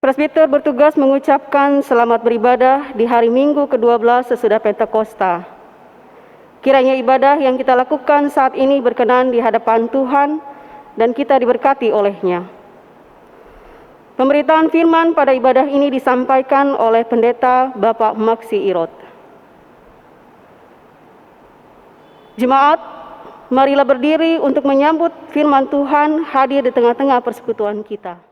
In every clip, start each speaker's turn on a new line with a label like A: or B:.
A: Presbiter bertugas mengucapkan selamat beribadah di hari Minggu ke-12 sesudah Pentakosta. Kiranya ibadah yang kita lakukan saat ini berkenan di hadapan Tuhan dan kita diberkati oleh-Nya. Pemberitaan firman pada ibadah ini disampaikan oleh Pendeta Bapak Maksi Irot. Jemaat, marilah berdiri untuk menyambut firman Tuhan hadir di tengah-tengah persekutuan kita.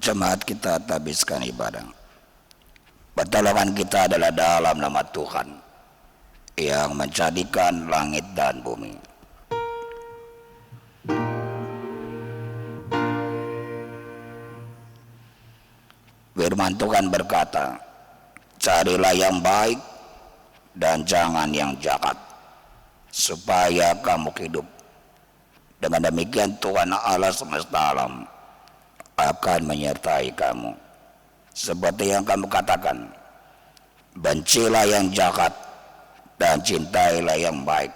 B: Jemaat kita habiskan ibadah. Pertolongan kita adalah dalam nama Tuhan yang menjadikan langit dan bumi. Firman Tuhan berkata, carilah yang baik dan jangan yang jahat, supaya kamu hidup. Dengan demikian Tuhan Allah semesta alam akan menyertai kamu. Seperti yang kamu katakan, bencilah yang jahat dan cintailah yang baik,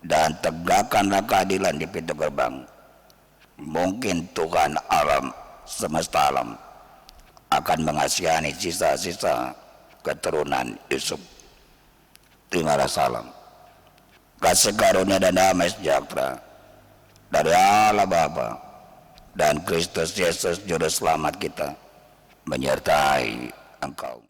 B: dan tegakkanlah keadilan di pintu gerbang. Mungkin Tuhan alam semesta alam akan mengasihani sisa-sisa keturunan Yusuf. Terimalah salam, kasih karunia dan damai sejahtera dari Allah Bapa dan Kristus Yesus Juru Selamat kita menyertai engkau.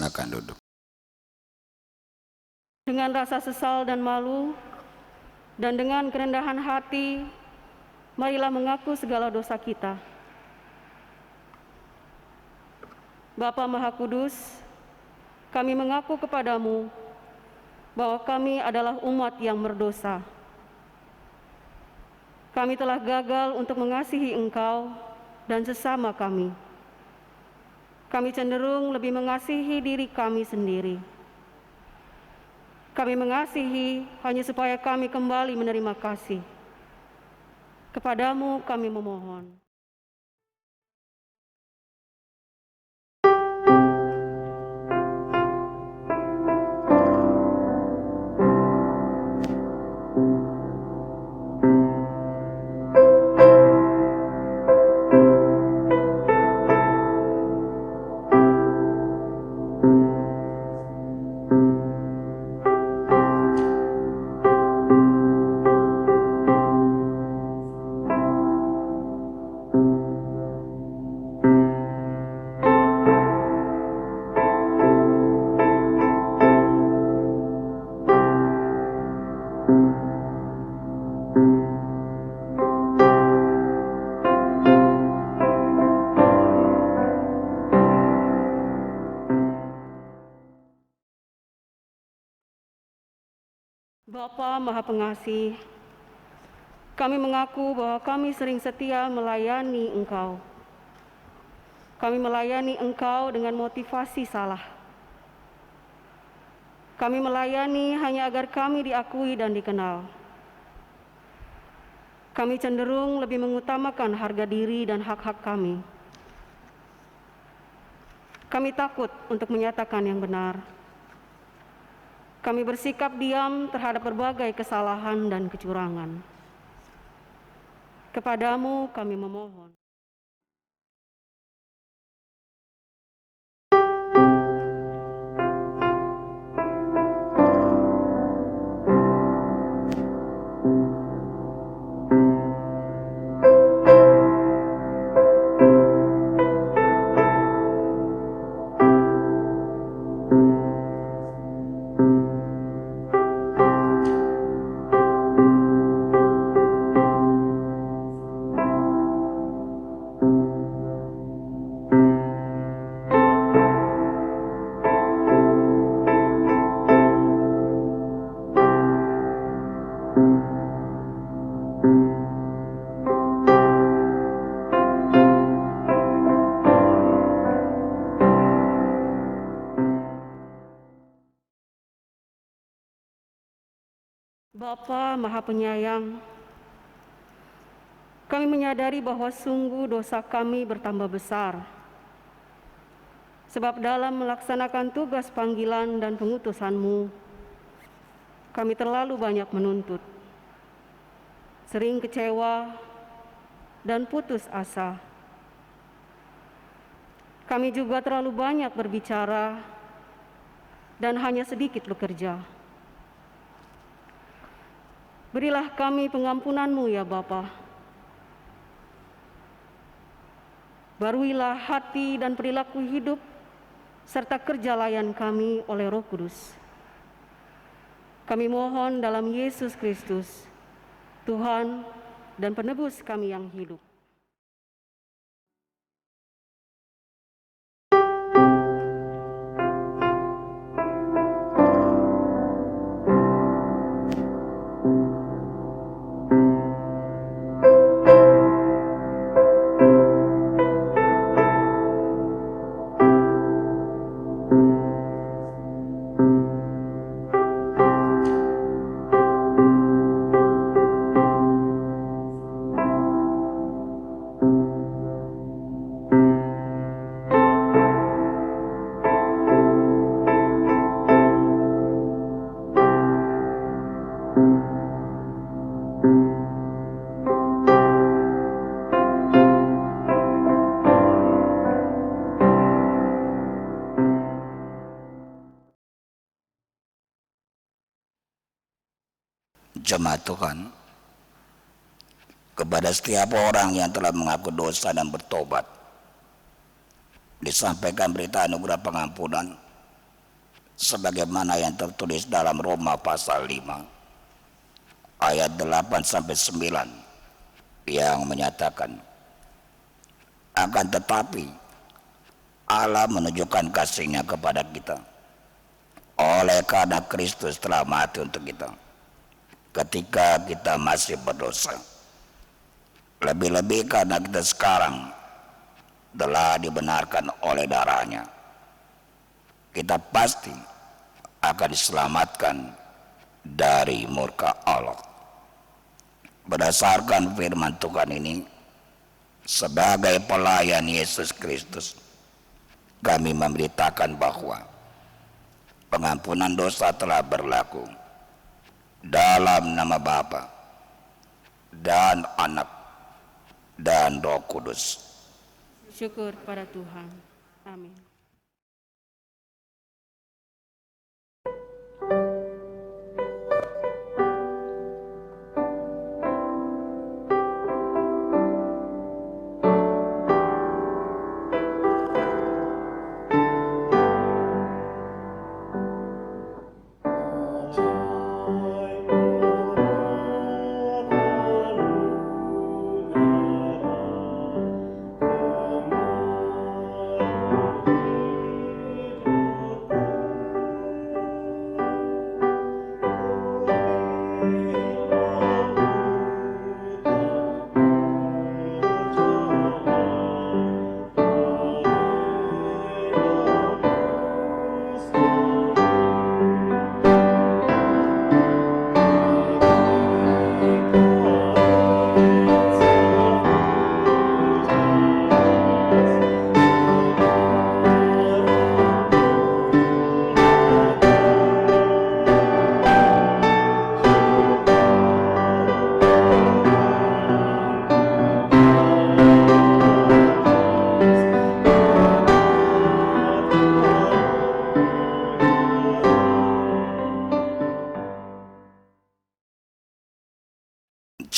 B: Silakan duduk.
A: Dengan rasa sesal dan malu, dan dengan kerendahan hati, marilah mengaku segala dosa kita. Bapa Maha Kudus, kami mengaku kepadamu bahwa kami adalah umat yang berdosa. Kami telah gagal untuk mengasihi Engkau dan sesama kami. Kami cenderung lebih mengasihi diri kami sendiri. Kami mengasihi hanya supaya kami kembali menerima kasih. Kepadamu kami memohon. Bapa Maha Pengasih, kami mengaku bahwa kami sering setia melayani Engkau. Kami melayani Engkau dengan motivasi salah. Kami melayani hanya agar kami diakui dan dikenal. Kami cenderung lebih mengutamakan harga diri dan hak-hak kami. Kami takut untuk menyatakan yang benar. Kami bersikap diam terhadap berbagai kesalahan dan kecurangan. Kepadamu kami memohon. Bapa Maha Penyayang, kami menyadari bahwa sungguh dosa kami bertambah besar. Sebab dalam melaksanakan tugas panggilan dan pengutusan-Mu, kami terlalu banyak menuntut, sering kecewa dan putus asa. Kami juga terlalu banyak berbicara dan hanya sedikit bekerja. Berilah kami pengampunan-Mu ya Bapa. Baruilah hati dan perilaku hidup serta kerja layan kami oleh Roh Kudus. Kami mohon dalam Yesus Kristus, Tuhan dan penebus kami yang hidup.
B: Jemaat Tuhan, kepada setiap orang yang telah mengaku dosa dan bertobat, disampaikan berita anugerah pengampunan sebagaimana yang tertulis dalam Roma pasal 5 ayat 8 sampai 9 yang menyatakan, akan tetapi Allah menunjukkan kasih-Nya kepada kita oleh karena Kristus telah mati untuk kita ketika kita masih berdosa. Lebih-lebih karena kita sekarang telah dibenarkan oleh darah-Nya, kita pasti akan diselamatkan dari murka Allah. Berdasarkan firman Tuhan ini, sebagai pelayan Yesus Kristus, kami memberitakan bahwa pengampunan dosa telah berlaku dalam nama Bapa dan Anak dan Roh Kudus.
A: Syukur pada Tuhan. Amin.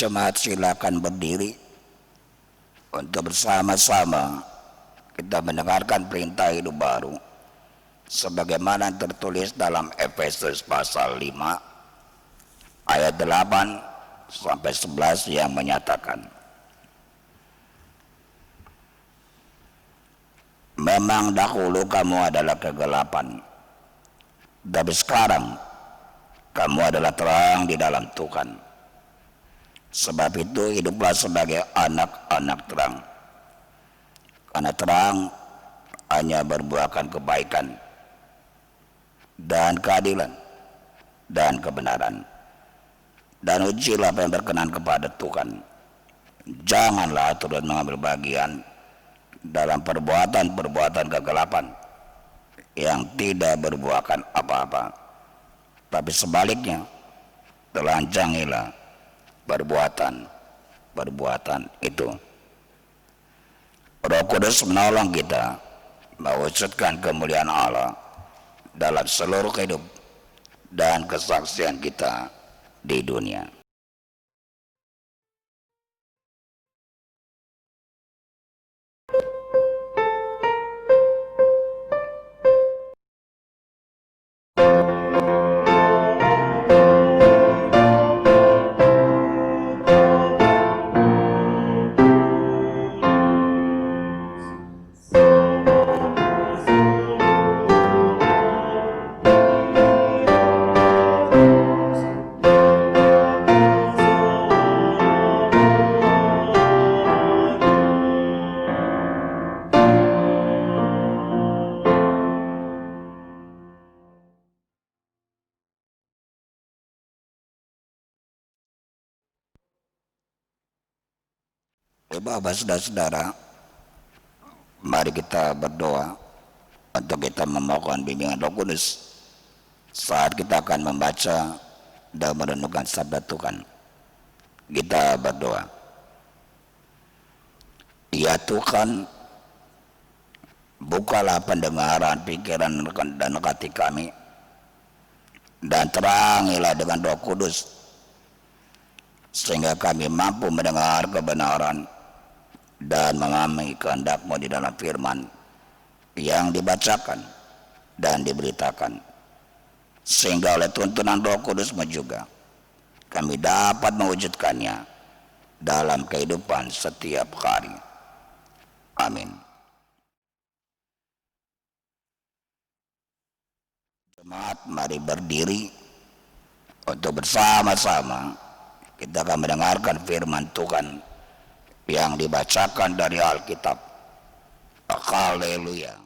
B: Jemaat silakan berdiri untuk bersama-sama kita mendengarkan perintah hidup baru sebagaimana tertulis dalam Efesus pasal 5 ayat 8 sampai 11 yang menyatakan, memang dahulu kamu adalah kegelapan, tapi sekarang kamu adalah terang di dalam Tuhan. Sebab itu hiduplah sebagai anak-anak terang, karena terang hanya berbuahkan kebaikan dan keadilan dan kebenaran. Dan ujilah apa yang berkenan kepada Tuhan. Janganlah turut mengambil bagian dalam perbuatan-perbuatan kegelapan yang tidak berbuahkan apa-apa, tapi sebaliknya telanjangilah perbuatan itu. Roh Kudus menolong kita mewujudkan kemuliaan Allah dalam seluruh hidup dan kesaksian kita di dunia. Bapak, saudara-saudara, mari kita berdoa untuk kita memohon bimbingan Roh Kudus saat kita akan membaca dan merenungkan sabda Tuhan. Kita berdoa. Ya Tuhan, bukalah pendengaran, pikiran dan hati kami, dan terangilah dengan Roh Kudus sehingga kami mampu mendengar kebenaran dan memahami kehendak-Mu di dalam firman yang dibacakan dan diberitakan. sehingga oleh tuntunan Roh Kudus-Mu juga kami dapat mewujudkannya dalam kehidupan setiap hari. Amin. Jemaat, mari berdiri untuk bersama-sama kita akan mendengarkan firman Tuhan yang dibacakan dari Alkitab. Haleluya.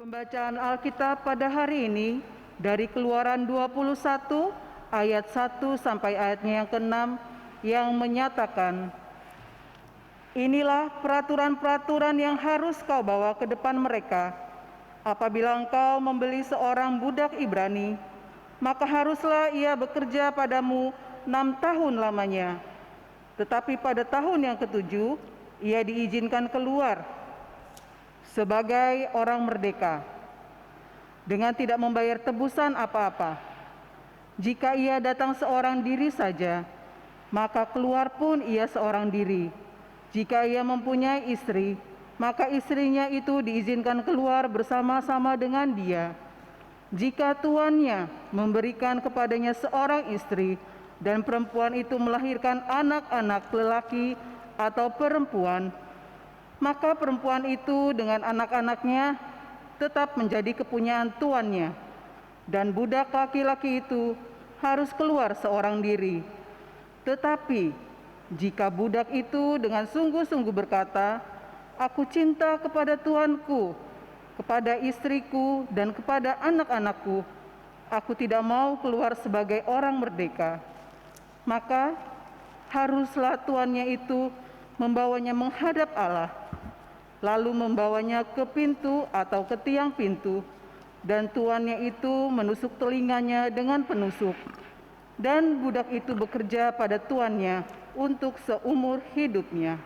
C: Pembacaan Alkitab pada hari ini dari Keluaran 21 ayat 1 sampai ayatnya yang ke-6 yang menyatakan, "Inilah peraturan-peraturan yang harus kau bawa ke depan mereka. Apabila engkau membeli seorang budak Ibrani, maka haruslah ia bekerja padamu 6 tahun lamanya. Tetapi pada tahun yang ke-7 ia diizinkan keluar sebagai orang merdeka, dengan tidak membayar tebusan apa-apa. Jika ia datang seorang diri saja, maka keluar pun ia seorang diri. Jika ia mempunyai istri, maka istrinya itu diizinkan keluar bersama-sama dengan dia. Jika tuannya memberikan kepadanya seorang istri, dan perempuan itu melahirkan anak-anak lelaki atau perempuan, maka perempuan itu dengan anak-anaknya tetap menjadi kepunyaan tuannya, dan budak laki-laki itu harus keluar seorang diri. Tetapi jika budak itu dengan sungguh-sungguh berkata, 'Aku cinta kepada tuanku, kepada istriku, dan kepada anak-anakku, aku tidak mau keluar sebagai orang merdeka,' maka haruslah tuannya itu membawanya menghadap Allah, lalu membawanya ke pintu atau ke tiang pintu, dan tuannya itu menusuk telinganya dengan penusuk, dan budak itu bekerja pada tuannya untuk seumur hidupnya."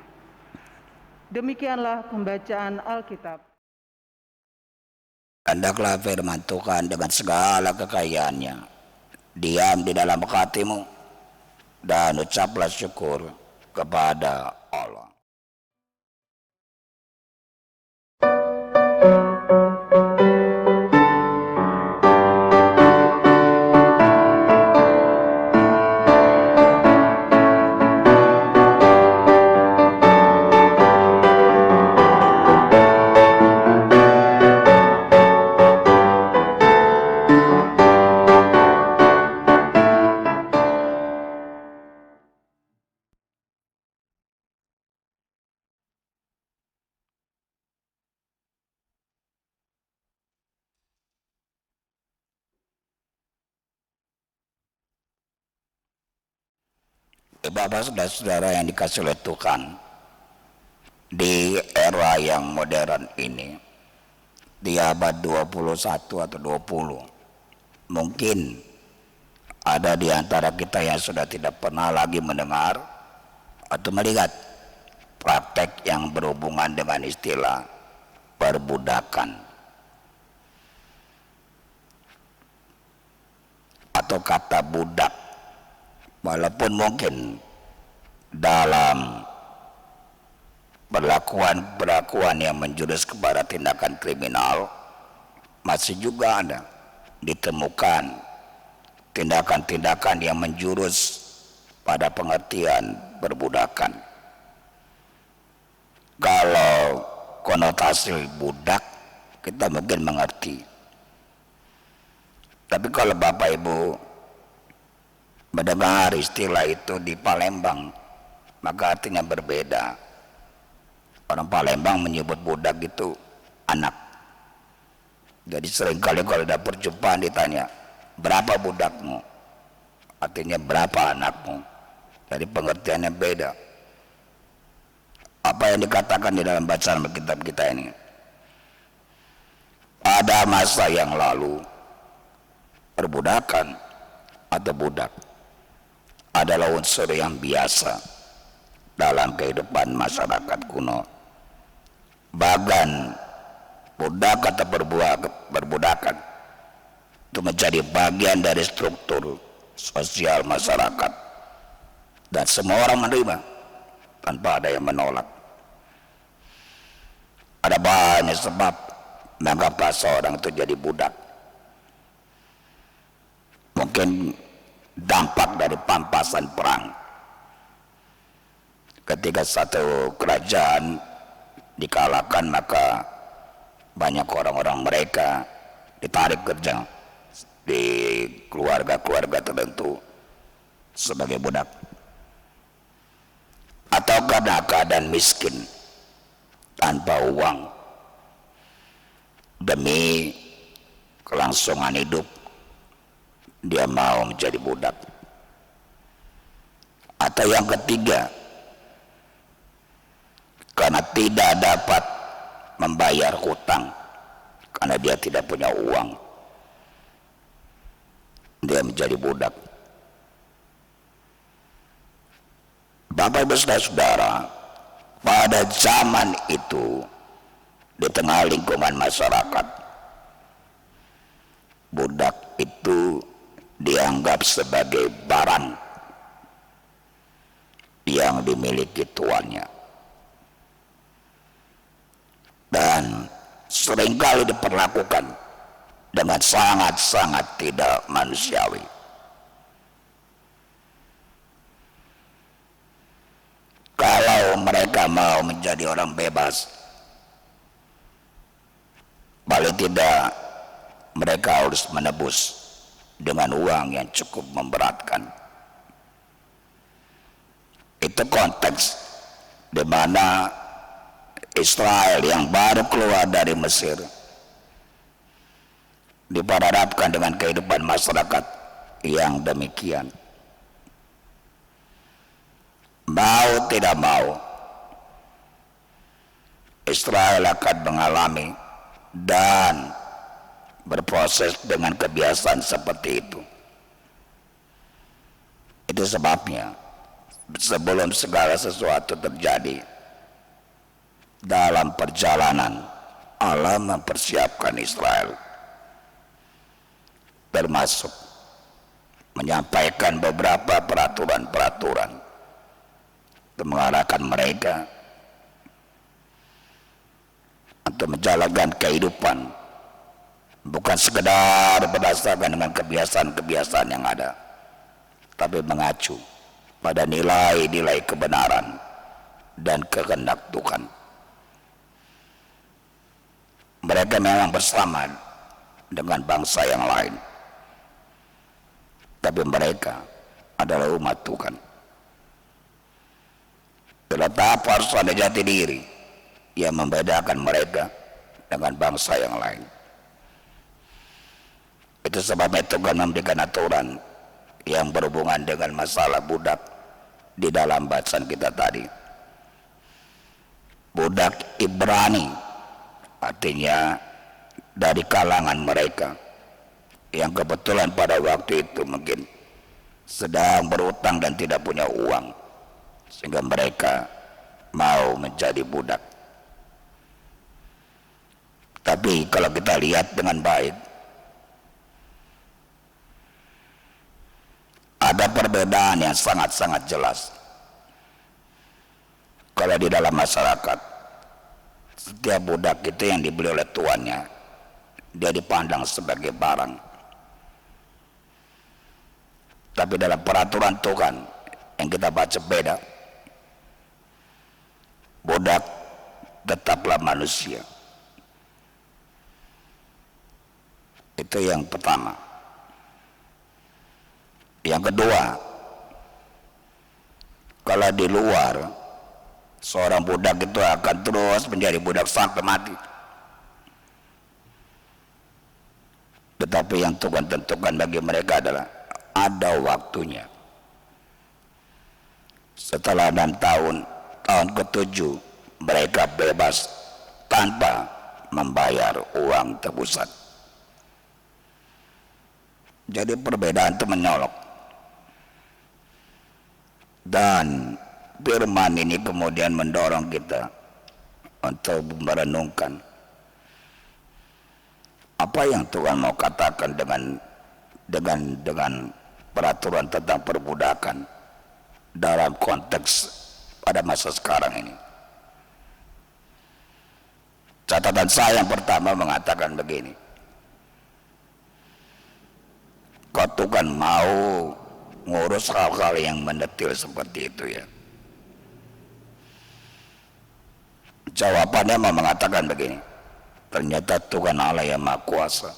C: Demikianlah pembacaan Alkitab.
B: Hendaklah firman Tuhan dengan segala kekayaannya diam di dalam hatimu, dan ucaplah syukur kepada Allah. Bapak saudara-saudara yang dikasih oleh Tuhan, di era yang modern ini, di abad 21 atau 20, mungkin ada di antara kita yang sudah tidak pernah lagi mendengar atau melihat praktek yang berhubungan dengan istilah perbudakan atau kata budak. Walaupun mungkin dalam perlakuan yang menjurus kepada tindakan kriminal, masih juga ada ditemukan tindakan-tindakan yang menjurus pada pengertian perbudakan. Kalau konotasi budak kita mungkin mengerti, tapi kalau Bapak Ibu mendengar istilah itu di Palembang, maka artinya berbeda. Orang Palembang menyebut budak itu anak. Jadi seringkali kalau ada perjumpaan ditanya, "Berapa budakmu?" Artinya berapa anakmu. Jadi pengertiannya beda. Apa yang dikatakan di dalam bacaan Alkitab kita ini? Pada masa yang lalu, perbudakan atau budak adalah unsur yang biasa dalam kehidupan masyarakat kuno. Bahkan budak atau perbudakan itu menjadi bagian dari struktur sosial masyarakat dan semua orang menerima tanpa ada yang menolak. Ada banyak sebab mengapa seorang itu jadi budak. Mungkin dampak dari pampasan perang. Ketika satu kerajaan dikalahkan, maka banyak orang-orang mereka ditarik kerja di keluarga-keluarga tertentu sebagai budak. Atau karena keadaan miskin tanpa uang, demi kelangsungan hidup dia mau menjadi budak. Atau yang ketiga, karena tidak dapat membayar hutang, karena dia tidak punya uang, dia menjadi budak. Bapak Ibu saudara, pada zaman itu di tengah lingkungan masyarakat, budak itu dianggap sebagai barang yang dimiliki tuannya dan seringkali diperlakukan dengan sangat-sangat tidak manusiawi. Kalau mereka mau menjadi orang bebas, paling tidak mereka harus menebus dengan uang yang cukup memberatkan. Itu konteks di mana Israel yang baru keluar dari Mesir diperhadapkan dengan kehidupan masyarakat yang demikian. Mau tidak mau, Israel akan mengalami dan berproses dengan kebiasaan seperti itu. Itu sebabnya sebelum segala sesuatu terjadi dalam perjalanan, Allah mempersiapkan Israel, termasuk menyampaikan beberapa peraturan-peraturan untuk mengarahkan mereka untuk menjalankan kehidupan bukan sekedar berdasarkan dengan kebiasaan-kebiasaan yang ada, tapi mengacu pada nilai-nilai kebenaran dan kehendak Tuhan. Mereka memang bersama dengan bangsa yang lain, tapi mereka adalah umat Tuhan. Tetap harus ada jati diri yang membedakan mereka dengan bangsa yang lain. Itu sebabnya Tuhan memberikan aturan yang berhubungan dengan masalah budak di dalam bacaan kita tadi. Budak Ibrani artinya dari kalangan mereka yang kebetulan pada waktu itu mungkin sedang berutang dan tidak punya uang, sehingga mereka mau menjadi budak. Tapi kalau kita lihat dengan baik, ada perbedaan yang sangat-sangat jelas. Kalau di dalam masyarakat, setiap budak itu yang dibeli oleh tuannya, dia dipandang sebagai barang. Tapi dalam peraturan Tuhan yang kita baca beda. Budak tetaplah manusia. Itu yang pertama. Yang kedua, kalau di luar, seorang budak itu akan terus menjadi budak sampai mati. Tetapi yang Tuhan tentukan bagi mereka adalah ada waktunya. Setelah 6 tahun ke-7 mereka bebas tanpa membayar uang tebusan. Jadi perbedaan itu menyolok. Dan firman ini kemudian mendorong kita untuk merenungkan apa yang Tuhan mau katakan dengan peraturan tentang perbudakan dalam konteks pada masa sekarang ini. Catatan saya yang pertama mengatakan begini, kau Tuhan mau ngurus hal-hal yang mendetil seperti itu ya? Jawabannya mau mengatakan begini, ternyata Tuhan Allah yang Maha Kuasa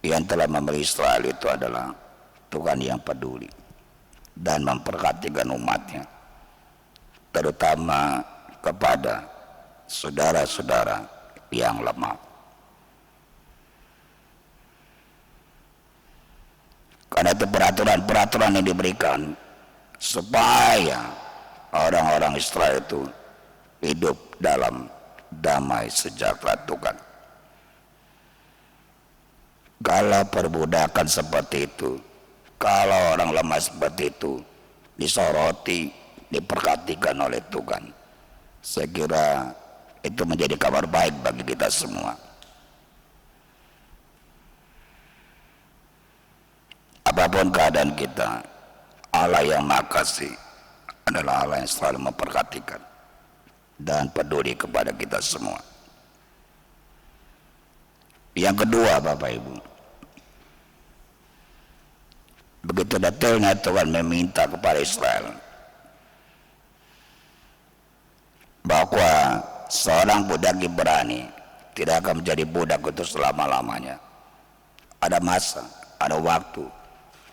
B: yang telah memberi Israel itu adalah Tuhan yang peduli dan memperhatikan umatnya, terutama kepada saudara-saudara yang lemah. Karena itu peraturan-peraturan yang diberikan supaya orang-orang Israel itu hidup dalam damai sejahtera Tuhan. Kalau perbudakan seperti itu, kalau orang lemah seperti itu disoroti, diperhatikan oleh Tuhan, saya kira itu menjadi kabar baik bagi kita semua. Apapun keadaan kita, Allah yang Maha Kasih adalah Allah yang selalu memperhatikan dan peduli kepada kita semua. Yang kedua, Bapak Ibu, begitu detailnya Tuhan meminta kepada Israel bahwa seorang budak Ibrani tidak akan menjadi budak itu selama-lamanya. Ada masa, ada waktu,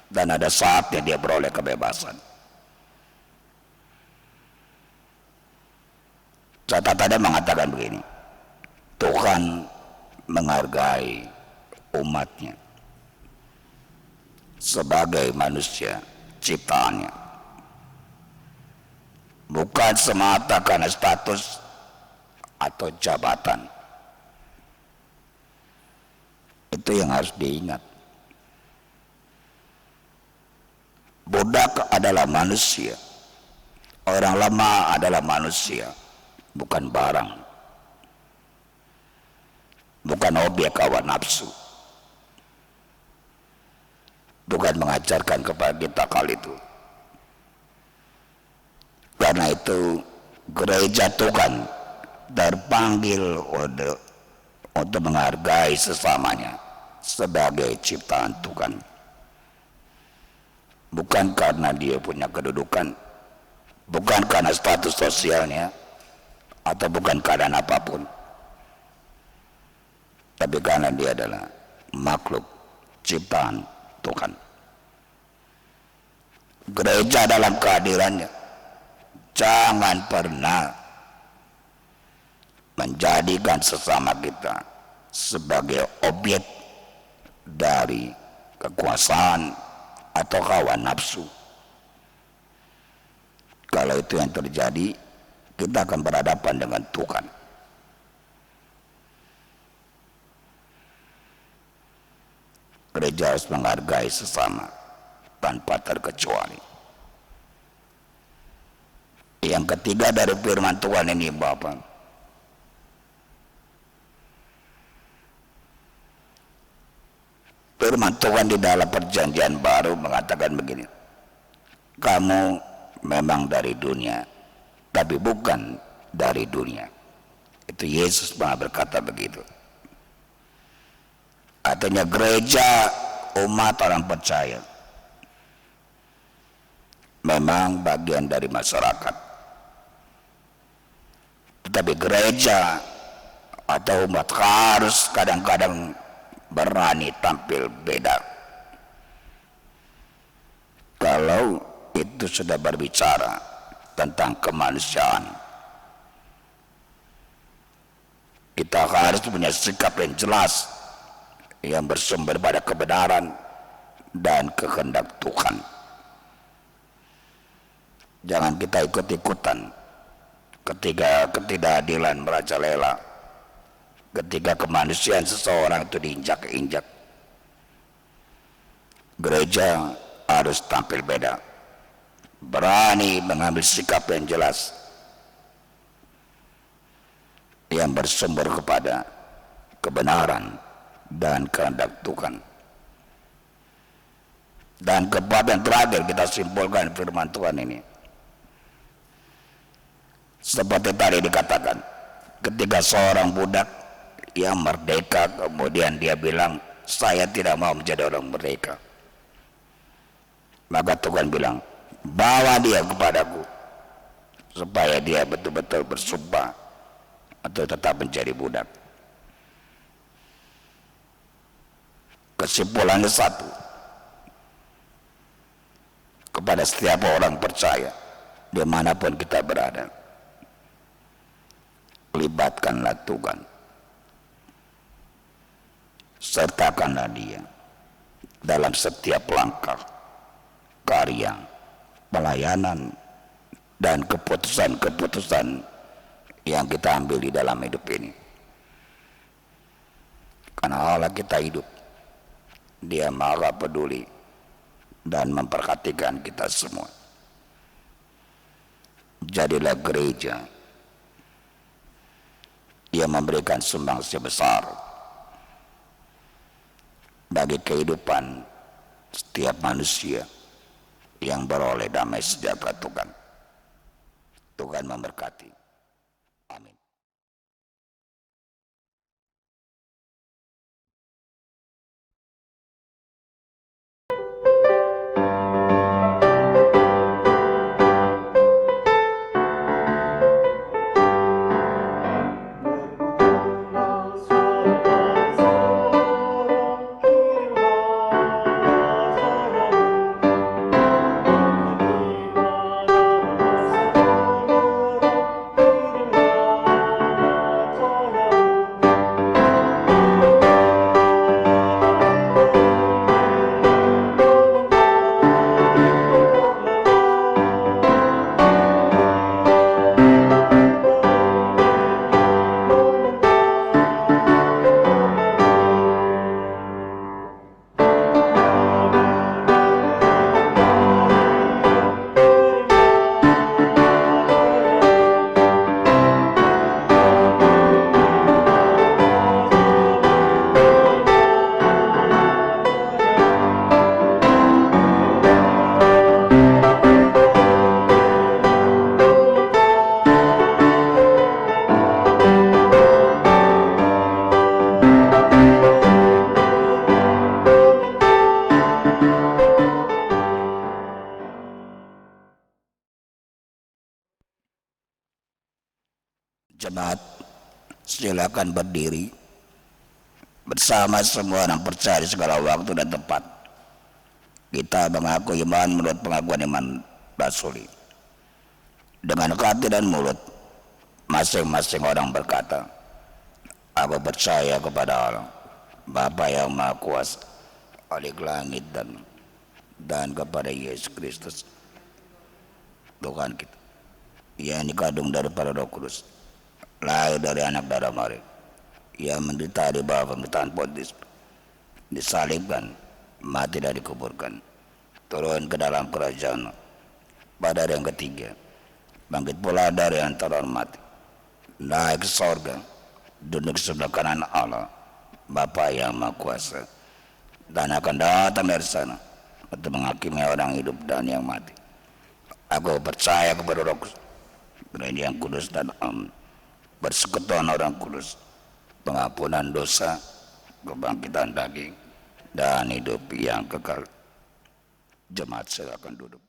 B: dan ada saatnya dia beroleh kebebasan. Catatannya mengatakan begini, Tuhan menghargai umatnya sebagai manusia ciptaannya, bukan semata karena status atau jabatan. Itu yang harus diingat. Budak adalah manusia, orang lemah adalah manusia, bukan barang, bukan objek hawa nafsu. Tuhan mengajarkan kepada kita hal itu. Karena itu gereja Tuhan terpanggil untuk menghargai sesamanya sebagai ciptaan Tuhan. Bukan karena dia punya kedudukan, bukan karena status sosialnya, atau bukan keadaan apapun, tapi karena dia adalah makhluk ciptaan Tuhan. Gereja dalam kehadirannya jangan pernah menjadikan sesama kita sebagai objek dari kekuasaan atau hawa nafsu. Kalau itu yang terjadi, kita akan berhadapan dengan Tuhan. Gereja harus menghargai sesama tanpa terkecuali. Yang ketiga dari firman Tuhan ini, Bapak, firman Tuhan di dalam perjanjian baru mengatakan begini, kamu memang dari dunia, tapi bukan dari dunia. Itu Yesus pernah berkata begitu. Artinya gereja, umat orang percaya, memang bagian dari masyarakat. Tetapi gereja atau umat harus kadang-kadang berani tampil beda. Kalau itu sudah berbicara tentang kemanusiaan, kita harus punya sikap yang jelas yang bersumber pada kebenaran dan kehendak Tuhan. Jangan kita ikut-ikutan ketika ketidakadilan merajalela, ketika kemanusiaan seseorang itu diinjak-injak, Gereja harus tampil beda, berani mengambil sikap yang jelas, yang bersumber kepada kebenaran dan kehendak Tuhan. Dan kepada yang terakhir kita simpulkan firman Tuhan ini, seperti tadi dikatakan, ketika seorang budak yang merdeka kemudian dia bilang, saya tidak mau menjadi orang merdeka, maka Tuhan bilang, bawa dia kepadaku supaya dia betul-betul bersumpah atau tetap menjadi budak. Kesimpulannya satu, kepada setiap orang percaya dimanapun kita berada, libatkanlah Tuhan, sertakanlah dia dalam setiap langkah, karya, pelayanan, dan keputusan-keputusan yang kita ambil di dalam hidup ini. Karena Allah kita hidup, Dia maha peduli dan memperhatikan kita semua. Jadilah gereja yang memberikan sumbangsi besar bagi kehidupan setiap manusia yang beroleh damai sejahtera Tuhan. Tuhan memberkati. Amin. Jemaat, silakan berdiri bersama semua orang percaya di segala waktu dan tempat. Kita mengaku iman menurut pengakuan iman rasuli. Dengan hati dan mulut masing-masing orang berkata, aku percaya kepada Allah, Bapa yang Maha Kuasa, Khalik langit dan kepada Yesus Kristus, Tuhan kita, yang dikandung daripada Roh Kudus, lahir dari anak darah Maria, yang menderita di bawah pemerintahan Pontius, disalibkan, mati dan dikuburkan, turun ke dalam kerajaan pada hari yang ketiga, bangkit pula dari antara mati, naik ke sorga, duduk sebelah kanan Allah, Bapa yang Maha Kuasa, dan akan datang dari sana untuk menghakimi orang hidup dan yang mati. Aku percaya kepada Roh Kudus, gereja yang kudus dan persekutuan orang kudus, pengampunan dosa, kebangkitan daging, dan hidup yang kekal. Jemaat silakan duduk.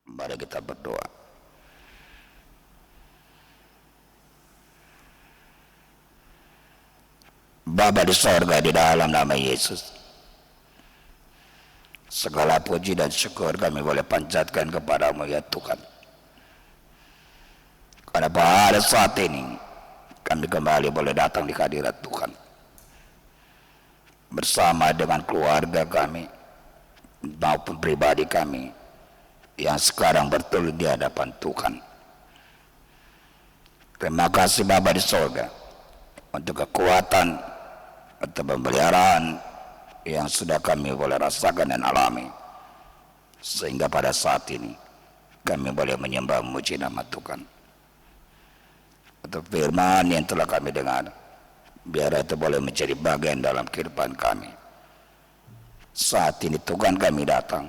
B: Mari kita berdoa. Bapa di sorga, di dalam nama Yesus, segala puji dan syukur kami boleh panjatkan kepadamu ya Tuhan, karena pada saat ini kami kembali boleh datang di hadirat Tuhan bersama dengan keluarga kami maupun pribadi kami yang sekarang bertelut di hadapan Tuhan. Terima kasih Bapa di sorga untuk kekuatan, untuk pemeliharaan yang sudah kami boleh rasakan dan alami, sehingga pada saat ini kami boleh menyembah memuji nama Tuhan. Untuk firman yang telah kami dengar, biar itu boleh menjadi bagian dalam kehidupan kami. Saat ini Tuhan kami datang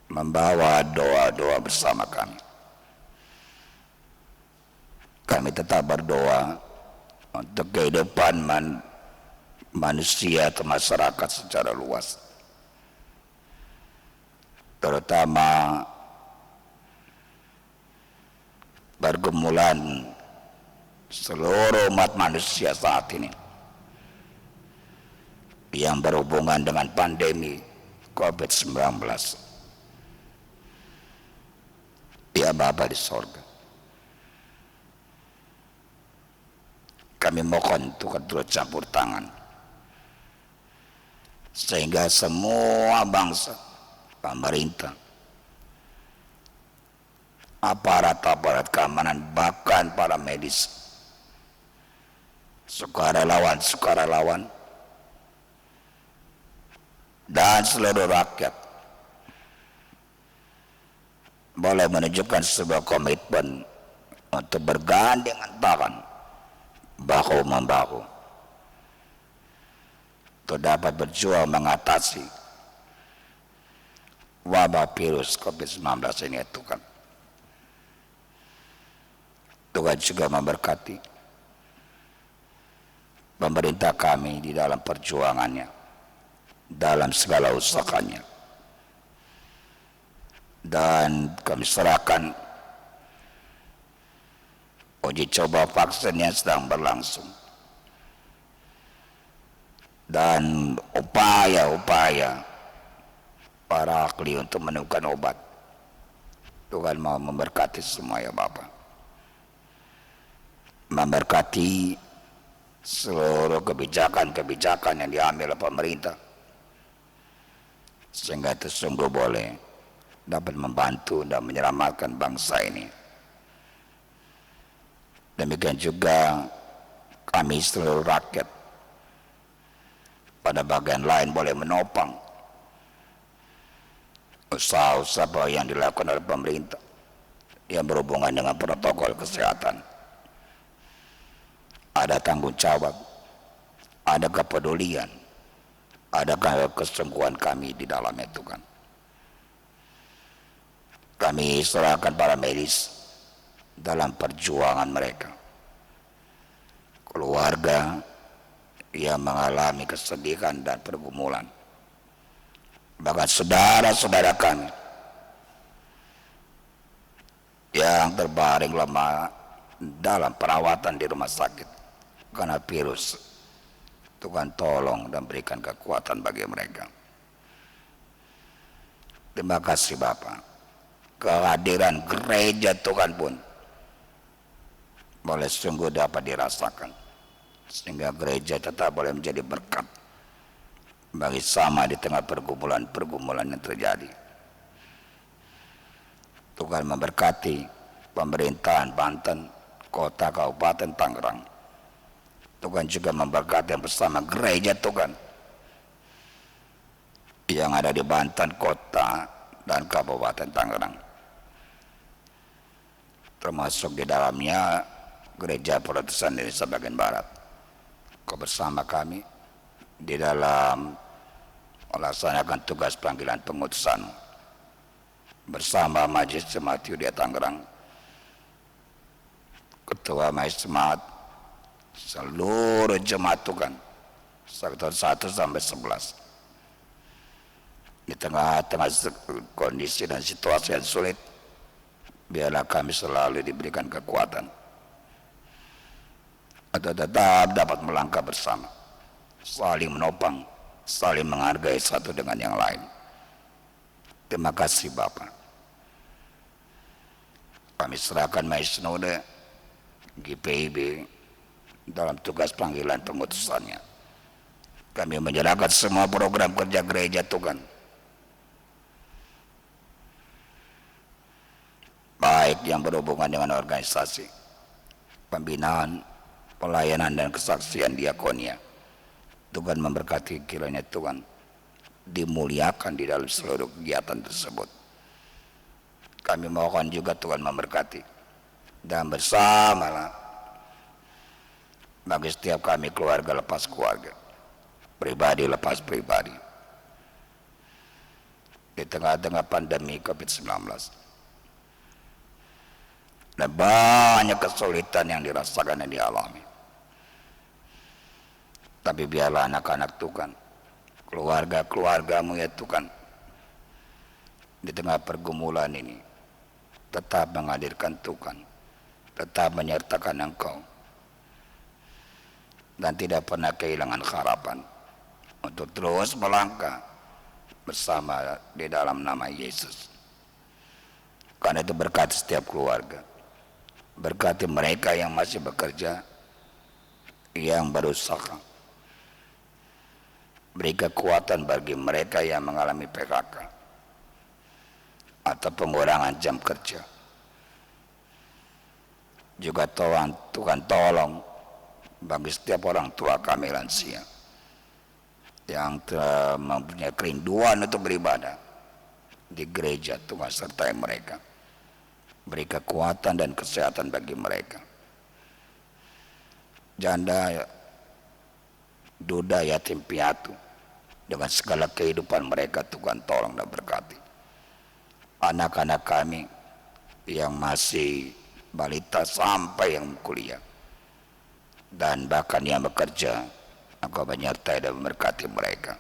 B: membawa doa-doa bersama kami. Kami tetap berdoa untuk kehidupan manusia atau masyarakat secara luas, terutama pergumulan seluruh umat manusia saat ini yang berhubungan dengan pandemi COVID-19. Ya Bapa di sorga, kami mohon Tuhan turut campur tangan, sehingga semua bangsa, pemerintah, aparat keamanan, bahkan para medis, sukarelawan, dan seluruh rakyat boleh menunjukkan sebuah komitmen untuk bergandengan tangan, bahu-membahu, untuk dapat berjuang mengatasi wabah virus COVID-19 ini. Tuhan juga memberkati pemerintah kami di dalam perjuangannya, dalam segala usahanya, dan kami serahkan uji coba vaksin yang sedang berlangsung dan upaya-upaya para ahli untuk menemukan obat. Tuhan mau memberkati semua ya Bapa, memberkati seluruh kebijakan yang diambil oleh pemerintah, sehingga itu sungguh boleh dapat membantu dan menyelamatkan bangsa ini. Demikian juga kami seluruh rakyat pada bagian lain boleh menopang usaha-usaha yang dilakukan oleh pemerintah yang berhubungan dengan protokol kesehatan. Ada tanggung jawab, ada kepedulian, ada kesungguhan kami di dalamnya Tuhan. Kami serahkan para medis dalam perjuangan mereka, keluarga yang mengalami kesedihan dan pergumulan, bahkan saudara-saudara kami yang terbaring lemah dalam perawatan di rumah sakit karena virus. Tuhan tolong dan berikan kekuatan bagi mereka. Terima kasih Bapa. Kehadiran gereja Tuhan pun boleh sungguh dapat dirasakan, sehingga gereja tetap boleh menjadi berkat bagi sama di tengah pergumulan yang terjadi. Tuhan memberkati pemerintahan Banten, kota Kabupaten Tangerang. Tuhan juga memberkati bersama gereja Tuhan yang ada di Banten kota dan Kabupaten Tangerang, termasuk di dalamnya gereja Protestan Indonesia bagian Barat. Kau bersama kami di dalam melaksanakan tugas panggilan pengutusan bersama Majelis Jemaat Yuda Tangerang, Ketua Majelis Jemaat, seluruh jemaat Tuhan sektor 1 sampai 11. Di tengah-tengah kondisi dan situasi yang sulit, biarlah kami selalu diberikan kekuatan atau tetap dapat melangkah bersama, saling menopang, saling menghargai satu dengan yang lain. Terima kasih Bapak. Kami serahkan Majelis Sinode GPIB dalam tugas panggilan pengutusannya. Kami menyerahkan semua program kerja gereja Tuhan baik yang berhubungan dengan organisasi, pembinaan, pelayanan dan kesaksian diakonia. Tuhan memberkati, kiranya Tuhan dimuliakan di dalam seluruh kegiatan tersebut. Kami mohon juga Tuhan memberkati dan bersamalah bagi setiap kami, keluarga lepas keluarga, pribadi lepas pribadi, di tengah-tengah pandemi COVID-19 dan banyak kesulitan yang dirasakan dan dialami. Tapi biarlah anak-anak Tuhan, keluarga-keluargamu ya Tuhan, di tengah pergumulan ini tetap menghadirkan Tuhan, tetap menyertakan Engkau, dan tidak pernah kehilangan harapan untuk terus melangkah bersama di dalam nama Yesus. Karena itu berkati setiap keluarga, berkati mereka yang masih bekerja, yang berusaha, beri kekuatan bagi mereka yang mengalami PHK atau pengurangan jam kerja. Juga Tuhan tolong bagi setiap orang tua kami lansia yang telah mempunyai kerinduan untuk beribadah di gereja. Tuhan sertai mereka, beri kekuatan dan kesehatan bagi mereka. Janda, duda, yatim piatu, dengan segala kehidupan mereka Tuhan tolong dan berkati. Anak-anak kami yang masih balita sampai yang kuliah dan bahkan yang bekerja, Engkau menyertai dan memberkati mereka.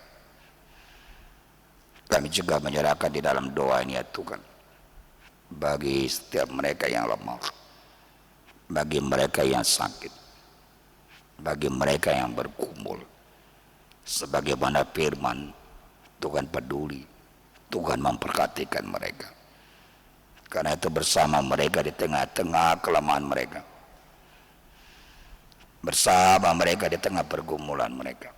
B: Kami juga menyerahkan di dalam doa ini ya Tuhan, bagi setiap mereka yang lemah, bagi mereka yang sakit, bagi mereka yang bergumul. Sebagaimana firman, Tuhan peduli, Tuhan memperhatikan mereka. Karena itu bersama mereka di tengah-tengah kelemahan mereka, bersama mereka di tengah pergumulan mereka,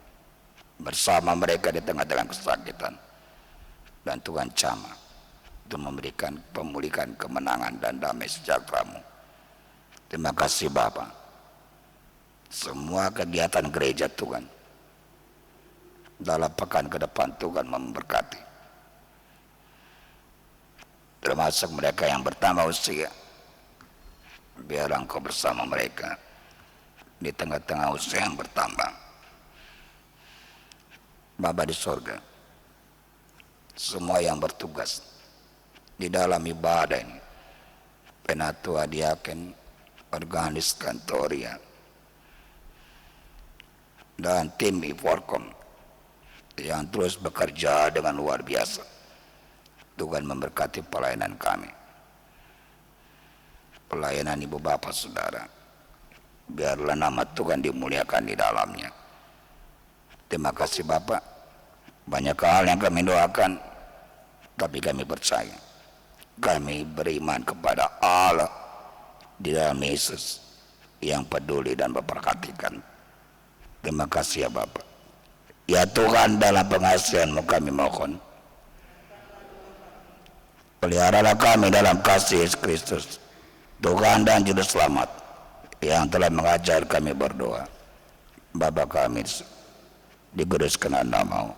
B: bersama mereka di tengah-tengah kesakitan, dan Tuhan jamah untuk memberikan pemulihan, kemenangan dan damai sejahtera-Mu. Terima kasih Bapa. Semua kegiatan gereja Tuhan dalam pekan ke depan Tuhan memberkati, termasuk mereka yang bertambah usia. Biar Engkau bersama mereka di tengah-tengah usia yang bertambah. Bapa di sorga, semua yang bertugas di dalam ibadah ini, penatua, diaken, organis kantoria, dan tim Iforkom yang terus bekerja dengan luar biasa, Tuhan memberkati pelayanan kami, pelayanan ibu bapak saudara. Biarlah nama Tuhan dimuliakan di dalamnya. Terima kasih Bapak. Banyak hal yang kami doakan, tapi kami percaya, kami beriman kepada Allah di dalam Yesus yang peduli dan memperhatikan. Terima kasih ya Bapak. Ya Tuhan, dalam pengasihan-Mu kami mohon, peliharalah kami dalam kasih Yesus Kristus, Tuhan dan Juru Selamat, yang telah mengajar kami berdoa. Bapa kami, dikuduskanlah nama-Mu,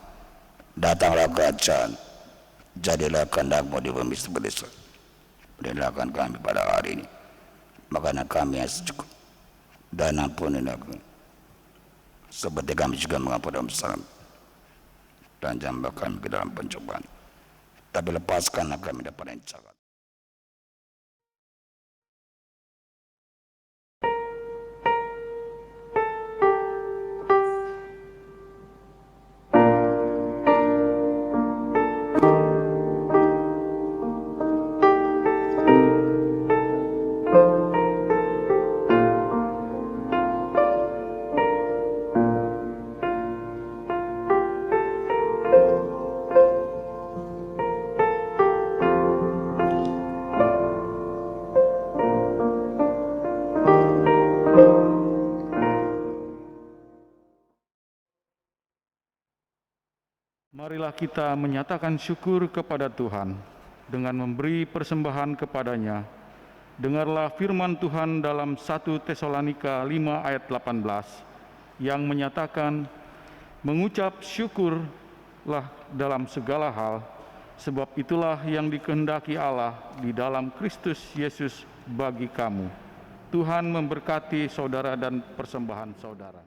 B: datanglah kerajaan, jadilah kehendak-Mu di bumi seperti surga. Berilah kami pada hari ini makanan kami yang secukup, dan ampunilah kami seperti kami juga mengampuni dosa, dan jangan bawa kami ke dalam pencobaan, tapi lepaskanlah kami daripada yang jahat.
D: Marilah kita menyatakan syukur kepada Tuhan dengan memberi persembahan kepadanya Dengarlah firman Tuhan dalam 1 Tesalonika 5 ayat 18 yang menyatakan, mengucap syukurlah dalam segala hal, sebab itulah yang dikehendaki Allah di dalam Kristus Yesus bagi kamu. Tuhan memberkati saudara dan persembahan saudara.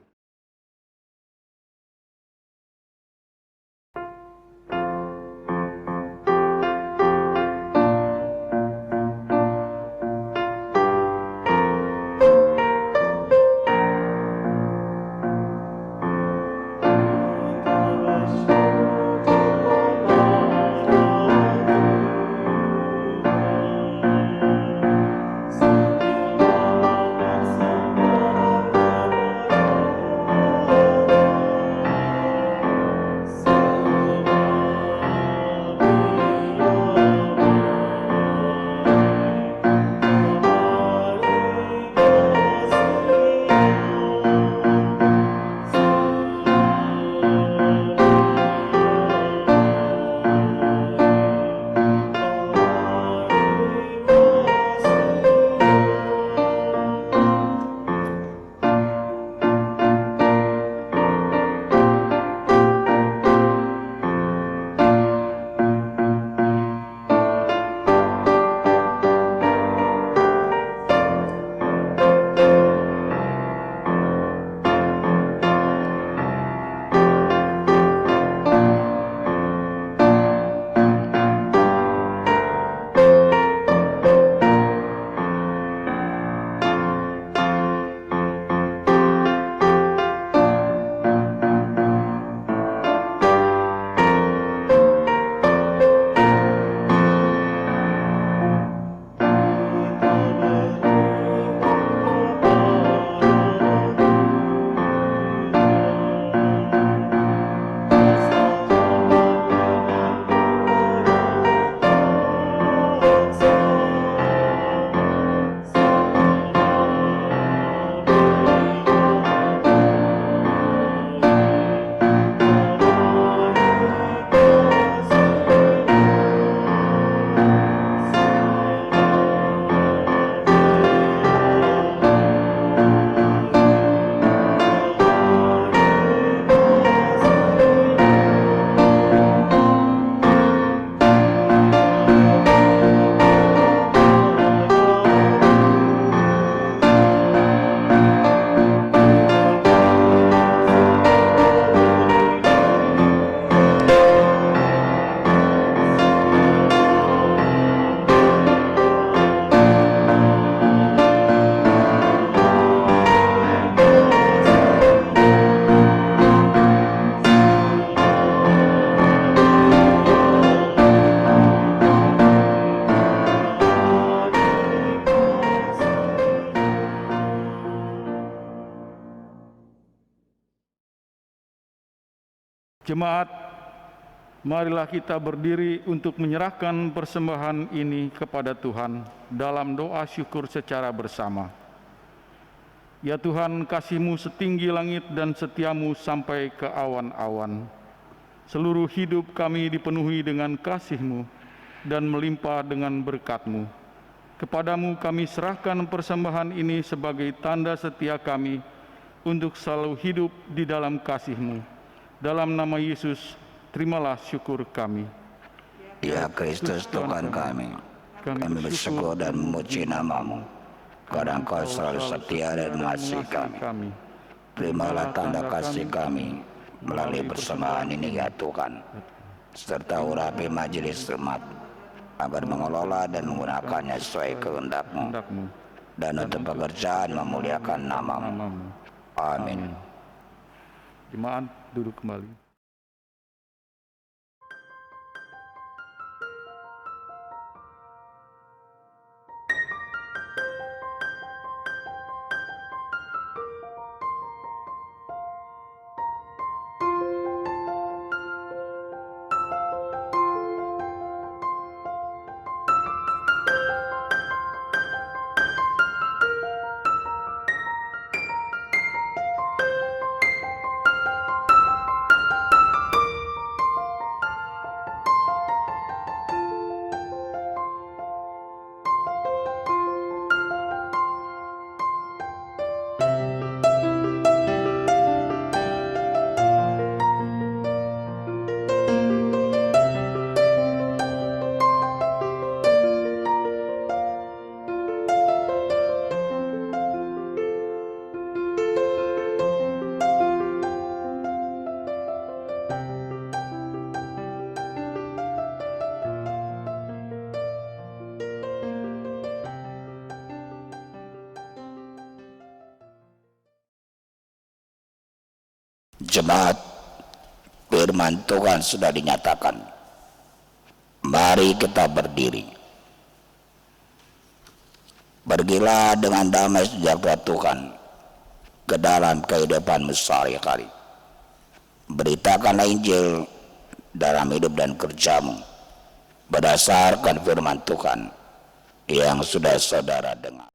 D: Jemaat, marilah kita berdiri untuk menyerahkan persembahan ini kepada Tuhan dalam doa syukur secara bersama. Ya Tuhan, kasih-Mu setinggi langit dan setiamu sampai ke awan-awan. Seluruh hidup kami dipenuhi dengan kasih-Mu dan melimpah dengan berkat-Mu. Kepadamu kami serahkan persembahan ini sebagai tanda setia kami untuk selalu hidup di dalam kasih-Mu. Dalam nama Yesus, terimalah syukur kami.
B: Ya Kristus Tuhan kami, kami bersyukur dan memuji nama-Mu, karena Engkau selalu setia dan mengasihi kami. Terimalah tanda kasih kami melalui persembahan ini ya Tuhan, serta urapi majelis umat, agar mengelola dan menggunakannya sesuai kehendak-Mu, dan untuk pekerjaan memuliakan nama-Mu. Amin.
D: Jemaat duduk kembali.
B: Jemaat, firman Tuhan sudah dinyatakan. Mari kita berdiri. Pergilah dengan damai sejahtera Tuhan ke dalam kehidupanmu sehari-hari. Beritakanlah Injil dalam hidup dan kerjamu berdasarkan firman Tuhan yang sudah saudara dengar.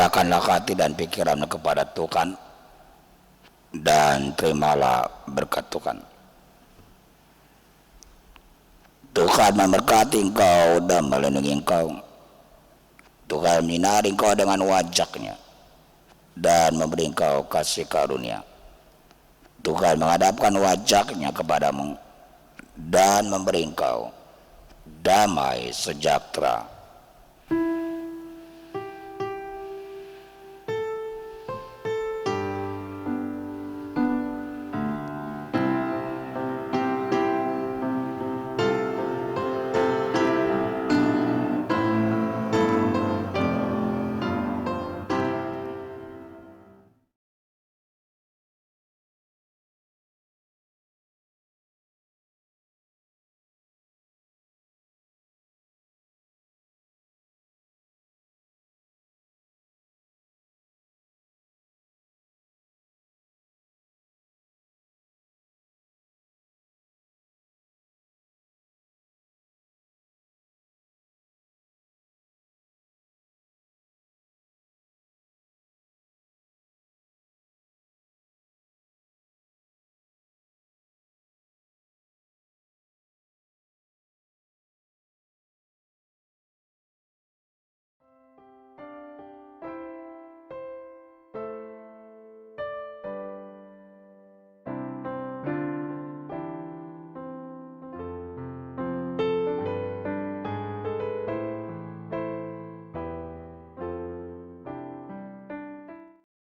B: Arahkanlah hati dan pikiranmu kepada Tuhan dan terimalah berkat Tuhan. Tuhan memberkati engkau dan melindungi engkau. Tuhan menyinari engkau dengan wajah-Nya dan memberi engkau kasih karunia. Tuhan menghadapkan wajah-Nya kepadamu dan memberi engkau damai sejahtera.